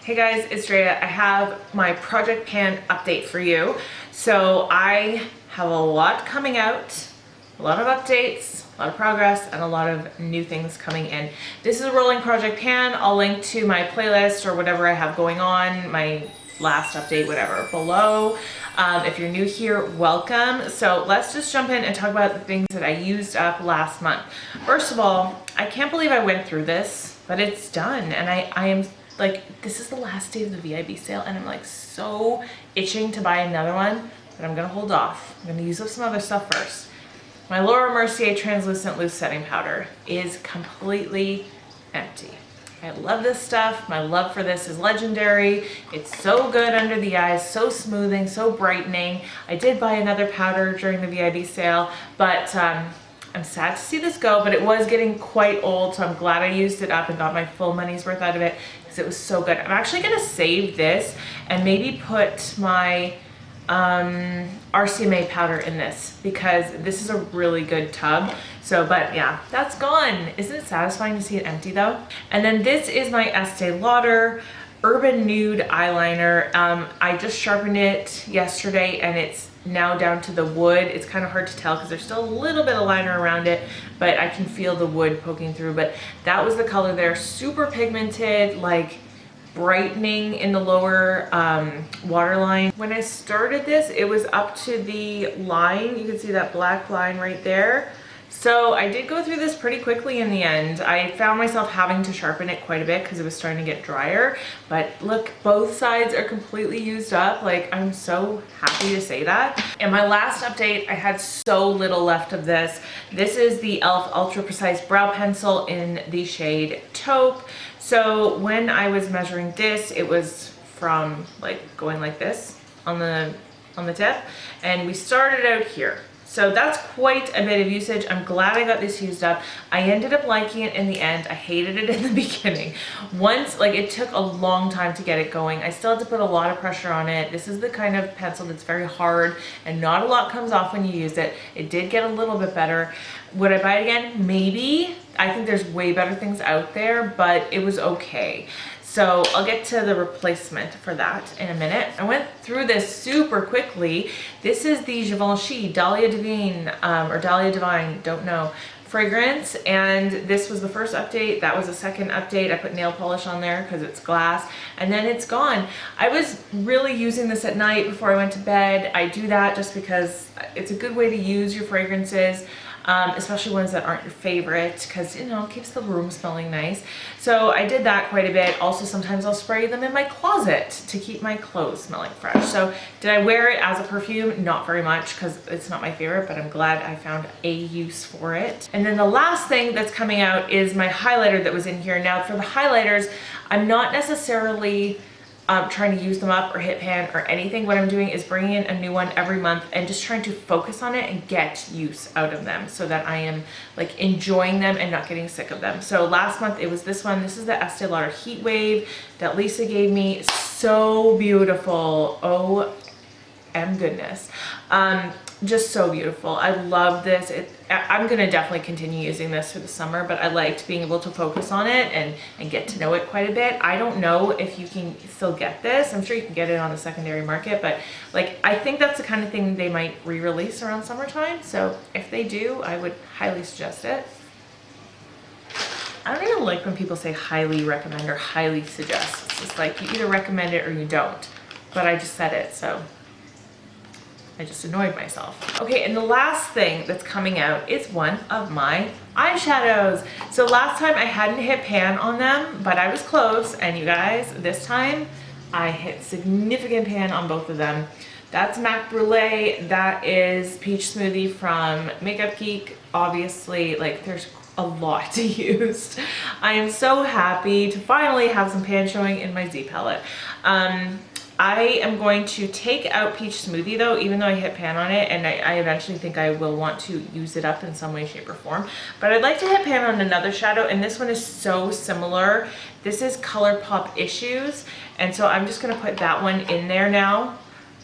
Hey guys, it's Drea. I have my project pan update for you. So I have a lot coming out, a lot of updates, a lot of progress, and a lot of new things coming in. This is a rolling project pan. I'll link to my playlist or whatever I have going on, my last update, whatever, below. If you're new here, welcome. So let's just jump in and talk about the things that I used up last month. First of all, I can't believe I went through this, but it's done. And I am like, this is the last day of the VIB sale and I'm like so itching to buy another one, but I'm gonna hold off. I'm gonna use up some other stuff first. My Laura Mercier Translucent Loose Setting Powder is completely empty. I love this stuff. My love for this is legendary. It's so good under the eyes, so smoothing, so brightening. I did buy another powder during the VIB sale, but I'm sad to see this go, but it was getting quite old, so I'm glad I used it up and got my full money's worth out of it because it was so good. I'm actually gonna save this and maybe put my RCMA powder in this because this is a really good tub. So, but yeah, that's gone. Isn't it satisfying to see it empty though? And then this is my Estee Lauder Urban Nude eyeliner. I just sharpened it yesterday and it's now down to the wood. It's kind of hard to tell because there's still a little bit of liner around it, but I can feel the wood poking through. But that was the color there, super pigmented, like brightening in the lower waterline. When I started this, it was up to the line. You can see that black line right there. So I did go through this pretty quickly in the end. I found myself having to sharpen it quite a bit because it was starting to get drier. But look, both sides are completely used up. Like, I'm so happy to say that. And my last update, I had so little left of this. This is the e.l.f. Ultra Precise Brow Pencil in the shade Taupe. So when I was measuring this, it was from like going like this on the tip, and we started out here. So that's quite a bit of usage. I'm glad I got this used up. I ended up liking it in the end. I hated it in the beginning. Once, like, it took a long time to get it going. I still had to put a lot of pressure on it. This is the kind of pencil that's very hard and not a lot comes off when you use it. It did get a little bit better. Would I buy it again? Maybe. I think there's way better things out there, but it was okay. So I'll get to the replacement for that in a minute. I went through this super quickly. This is the Givenchy Dahlia Divine, or Dahlia Divine, don't know, fragrance. And this was the first update. That was the second update. I put nail polish on there because it's glass, and then it's gone. I was really using this at night before I went to bed. I do that just because it's a good way to use your fragrances. Especially ones that aren't your favorite, because, you know, it keeps the room smelling nice. So I did that quite a bit. Also, sometimes I'll spray them in my closet to keep my clothes smelling fresh. So did I wear it as a perfume? Not very much, because it's not my favorite, but I'm glad I found a use for it. And then the last thing that's coming out is my highlighter that was in here. Now for the highlighters, I'm not necessarily trying to use them up or hit pan or anything. What I'm doing is bringing in a new one every month and just trying to focus on it and get use out of them so that I am like enjoying them and not getting sick of them. So last month it was this one. This is the Estee Lauder Heat Wave that Lisa gave me. So beautiful. Oh, goodness. Just so beautiful. I love this. I'm gonna definitely continue using this for the summer, but I liked being able to focus on it and get to know it quite a bit. I don't know if you can still get this. I'm sure you can get it on the secondary market, but like, I think that's the kind of thing they might re-release around summertime. So if they do, I would highly suggest it. I don't even like when people say highly recommend or highly suggest. It's just like, you either recommend it or you don't, but I just said it, so I just annoyed myself. Okay, and the last thing that's coming out is one of my eyeshadows. So last time I hadn't hit pan on them, but I was close, and you guys, this time I hit significant pan on both of them. That's Mac Brulee, that is Peach Smoothie from Makeup Geek. Obviously, like, there's a lot to use. I am so happy to finally have some pan showing in my Z palette. I am going to take out Peach Smoothie though, even though I hit pan on it, and I eventually think I will want to use it up in some way, shape, or form. But I'd like to hit pan on another shadow, and this one is so similar. This is ColourPop Issues, and so I'm just gonna put that one in there now.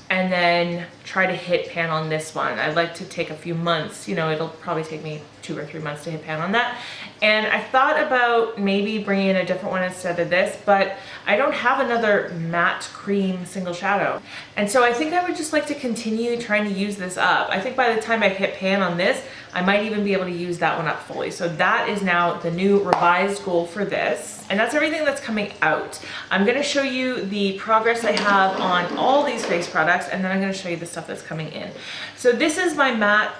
and then try to hit pan on this one. I'd like to take a few months, you know, it'll probably take me 2 or 3 months to hit pan on that. And I thought about maybe bringing in a different one instead of this, but I don't have another matte cream single shadow. And so I think I would just like to continue trying to use this up. I think by the time I hit pan on this, I might even be able to use that one up fully. So that is now the new revised goal for this. And that's everything that's coming out. I'm gonna show you the progress I have on all these face products, and then I'm gonna show you the stuff that's coming in. So this is my MAC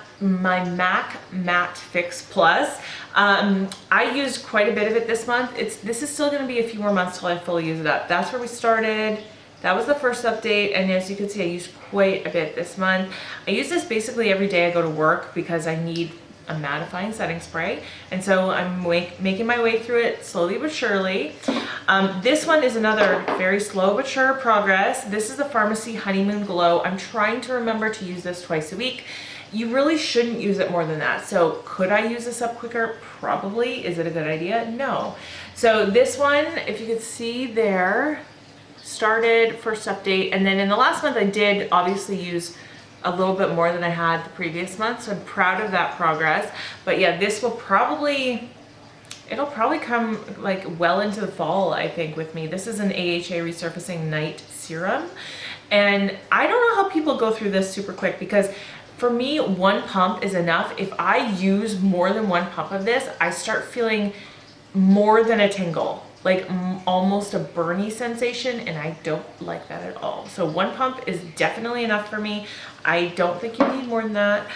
Matte Fix Plus. I used quite a bit of it this month. This is still gonna be a few more months till I fully use it up. That's where we started. That was the first update, and as you can see, I used quite a bit this month. I use this basically every day I go to work because I need a mattifying setting spray, and so I'm making my way through it slowly but surely. This one is another very slow but sure progress. This is the Pharmacy Honeymoon Glow. I'm trying to remember to use this twice a week. You really shouldn't use it more than that. So could I use this up quicker? Probably. Is it a good idea? No. So this one, if you could see there, started first update, and then in the last month I did obviously use a little bit more than I had the previous month, so I'm proud of that progress. But yeah, this will probably, it'll probably come like well into the fall, I think, with me. This is an AHA Resurfacing Night Serum, and I don't know how people go through this super quick, because for me, one pump is enough. If I use more than one pump of this, I start feeling more than a tingle, like almost a burny sensation, and I don't like that at all. So one pump is definitely enough for me. I don't think you need more than that.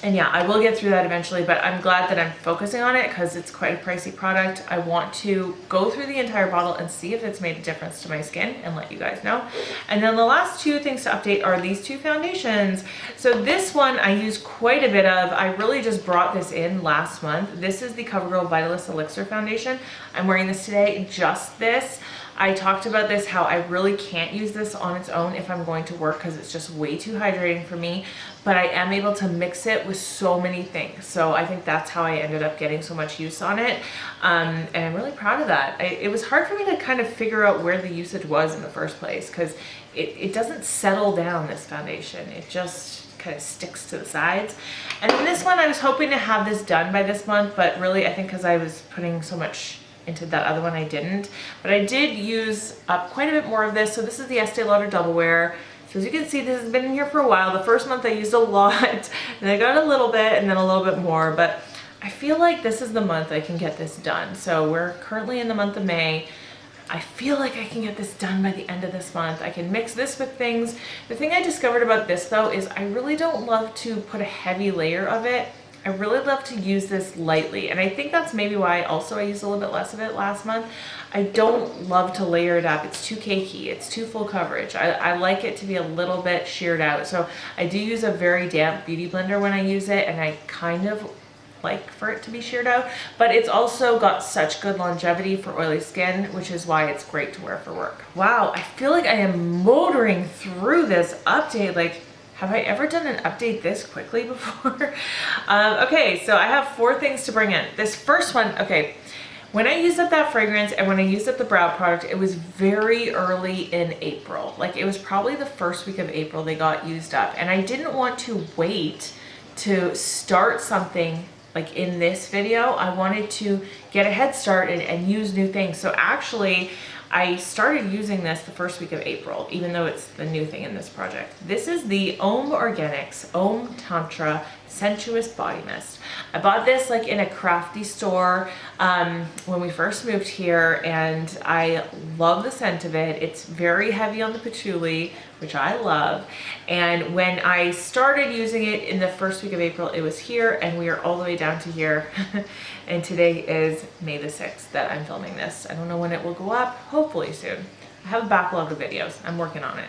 And yeah, I will get through that eventually, but I'm glad that I'm focusing on it because it's quite a pricey product. I want to go through the entire bottle and see if it's made a difference to my skin and let you guys know. And then the last two things to update are these two foundations. So this one I use quite a bit of. I really just brought this in last month. This is the Covergirl Vitalist Elixr foundation. I'm wearing this today, just this. I talked about this, how I really can't use this on its own if I'm going to work because it's just way too hydrating for me, but I am able to mix it with so many things. So I think that's how I ended up getting so much use on it. And I'm really proud of that. It was hard for me to kind of figure out where the usage was in the first place because it doesn't settle down, this foundation. It just kind of sticks to the sides. And then this one, I was hoping to have this done by this month, but really I think because I was putting so much into that other one, I didn't. But I did use up quite a bit more of this. So this is the Estee Lauder Double Wear. So as you can see, this has been in here for a while. The first month I used a lot, and I got a little bit and then a little bit more, but I feel like this is the month I can get this done. So we're currently in the month of May. I feel like I can get this done by the end of this month. I can mix this with things. The thing I discovered about this though is I really don't love to put a heavy layer of it. I really love to use this lightly, and I think that's maybe why also I used a little bit less of it last month. I don't love to layer it up. It's too cakey. It's too full coverage. I like it to be a little bit sheared out. So I do use a very damp beauty blender when I use it, and I kind of like for it to be sheared out, but it's also got such good longevity for oily skin, which is why it's great to wear for work. Wow, I feel like I am motoring through this update. Like, have I ever done an update this quickly before? Okay, so I have 4 things to bring in. This first one, okay, when I used up that fragrance and when I used up the brow product, it was very early in April. Like, it was probably the first week of April they got used up. And I didn't want to wait to start something like in this video. I wanted to get a head start and use new things. So actually, I started using this the first week of April, even though it's the new thing in this project. This is the Om Organics Om Tantra Sensuous Body Mist. I bought this like in a crafty store when we first moved here, and I love the scent of it. It's very heavy on the patchouli, which I love. And when I started using it in the first week of April, it was here, and we are all the way down to here. And today is May the 6th that I'm filming this. I don't know when it will go up, hopefully soon. I have a backlog of videos, I'm working on it.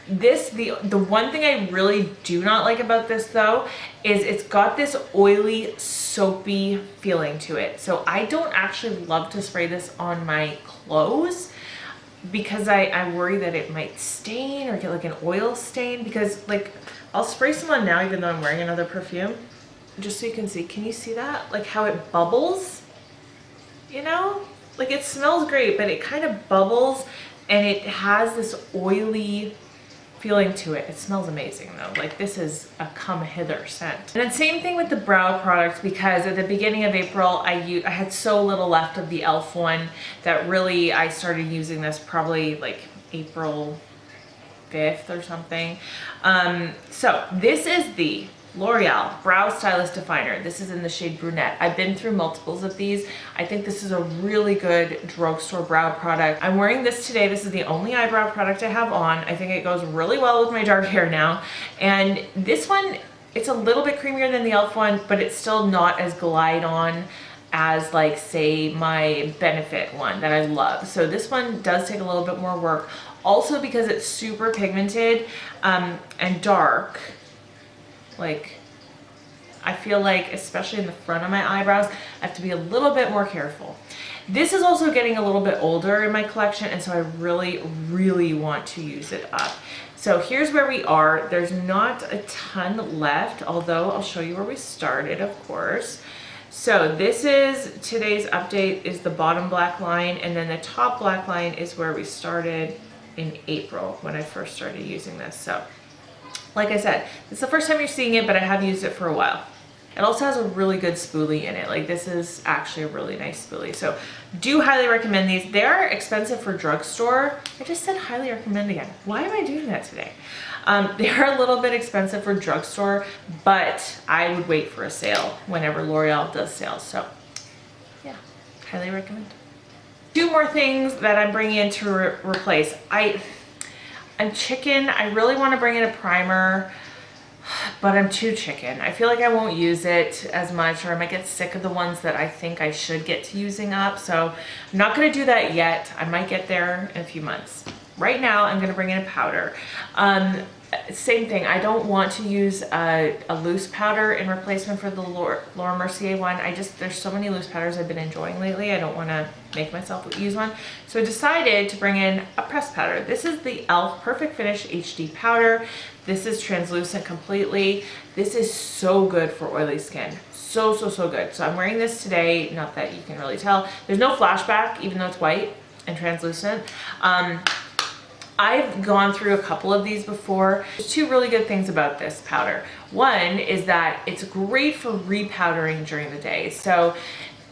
The one thing I really do not like about this though, is it's got this oily, soapy feeling to it. So I don't actually love to spray this on my clothes because I worry that it might stain or get like an oil stain, because like I'll spray some on now even though I'm wearing another perfume. Just so you can see, can you see that? Like how it bubbles, you know? Like it smells great, but it kind of bubbles, and it has this oily feeling to it. It smells amazing though. Like this is a come hither scent. And then same thing with the brow products, because at the beginning of April, I had so little left of the e.l.f. one that really I started using this probably like April 5th or something. So this is the L'Oreal Brow Stylist Definer. This is in the shade Brunette. I've been through multiples of these. I think this is a really good drugstore brow product. I'm wearing this today. This is the only eyebrow product I have on. I think it goes really well with my dark hair now. And this one, it's a little bit creamier than the e.l.f. one, but it's still not as glide on as like say my Benefit one that I love. So this one does take a little bit more work. Also because it's super pigmented and dark. Like, I feel like, especially in the front of my eyebrows, I have to be a little bit more careful. This is also getting a little bit older in my collection, and so I really, really want to use it up. So here's where we are. There's not a ton left, although I'll show you where we started, of course. So this is today's update, is the bottom black line, and then the top black line is where we started in April when I first started using this. So like I said, it's the first time you're seeing it, but I have used it for a while. It also has a really good spoolie in it. Like this is actually a really nice spoolie. So do highly recommend these. They are expensive for drugstore. I just said highly recommend again. Why am I doing that today? They are a little bit expensive for drugstore, but I would wait for a sale whenever L'Oreal does sales. So yeah, highly recommend. Two more things that I'm bringing in to replace. I'm chicken. I really want to bring in a primer, but I'm too chicken. I feel like I won't use it as much, or I might get sick of the ones that I think I should get to using up. So I'm not going to do that yet. I might get there in a few months. Right now, I'm going to bring in a powder. Same thing. I don't want to use a loose powder in replacement for the Laura Mercier one. There's so many loose powders I've been enjoying lately. I don't want to make myself use one. So I decided to bring in a pressed powder. This is the e.l.f. Perfect Finish HD powder. This is translucent completely. This is so good for oily skin. So, so, so good. So I'm wearing this today. Not that you can really tell. There's no flashback, even though it's white and translucent. I've gone through a couple of these before. There's two really good things about this powder. One is that it's great for repowdering during the day. So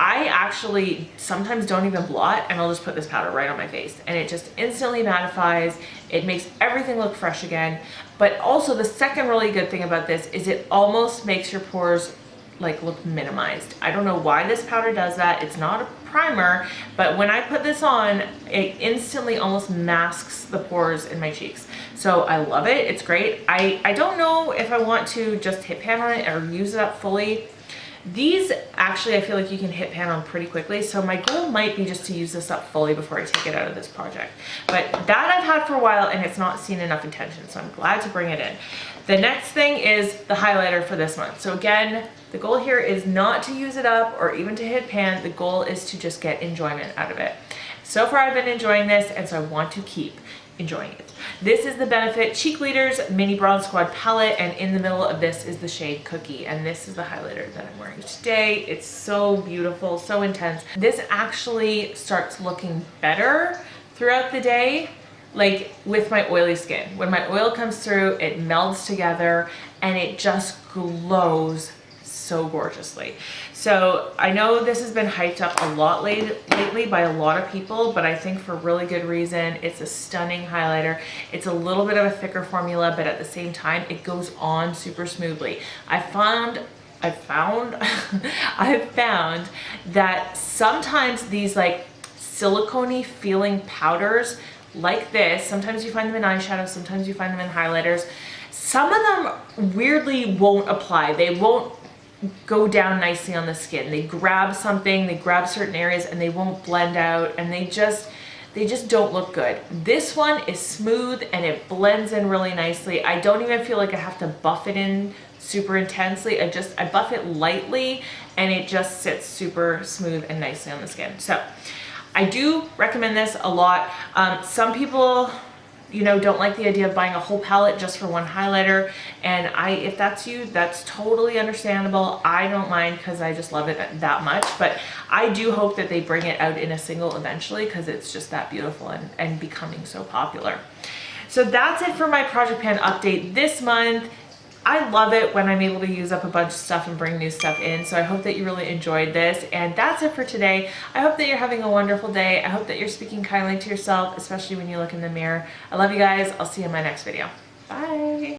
I actually sometimes don't even blot, and I'll just put this powder right on my face, and it just instantly mattifies. It makes everything look fresh again. But also the second really good thing about this is it almost makes your pores like look minimized. I don't know why this powder does that. It's not a primer, but when I put this on, it instantly almost masks the pores in my cheeks. So I love it. It's great. I don't know if I want to just hit pan on it or use it up fully. These actually, I feel like you can hit pan on pretty quickly. So my goal might be just to use this up fully before I take it out of this project. But that I've had for a while and it's not seen enough attention. So I'm glad to bring it in. The next thing is the highlighter for this month. So again, the goal here is not to use it up or even to hit pan. The goal is to just get enjoyment out of it. So far I've been enjoying this, and so I want to keep enjoying it. This is the Benefit Cheekleaders Mini Bronze Squad Palette, and in the middle of this is the shade Cookie, and this is the highlighter that I'm wearing today. It's so beautiful, so intense. This actually starts looking better throughout the day, like with my oily skin. When my oil comes through, it melds together and it just glows so gorgeously. So I know this has been hyped up a lot lately by a lot of people, but I think for really good reason. It's a stunning highlighter. It's a little bit of a thicker formula, but at the same time, it goes on super smoothly. I've found that sometimes these like silicone-y feeling powders like this, sometimes you find them in eyeshadow, sometimes you find them in highlighters. Some of them weirdly won't apply. They won't go down nicely on the skin. They grab something, they grab certain areas, and they won't blend out, and they just don't look good. This one is smooth and it blends in really nicely. I don't even feel like I have to buff it in super intensely. I buff it lightly and it just sits super smooth and nicely on the skin. So I do recommend this a lot. Some people you know, don't like the idea of buying a whole palette just for one highlighter. And if that's you, that's totally understandable. I don't mind because I just love it that much. But I do hope that they bring it out in a single eventually because it's just that beautiful and becoming so popular. So that's it for my project pan update this month. I love it when I'm able to use up a bunch of stuff and bring new stuff in. So I hope that you really enjoyed this. And that's it for today. I hope that you're having a wonderful day. I hope that you're speaking kindly to yourself, especially when you look in the mirror. I love you guys. I'll see you in my next video. Bye.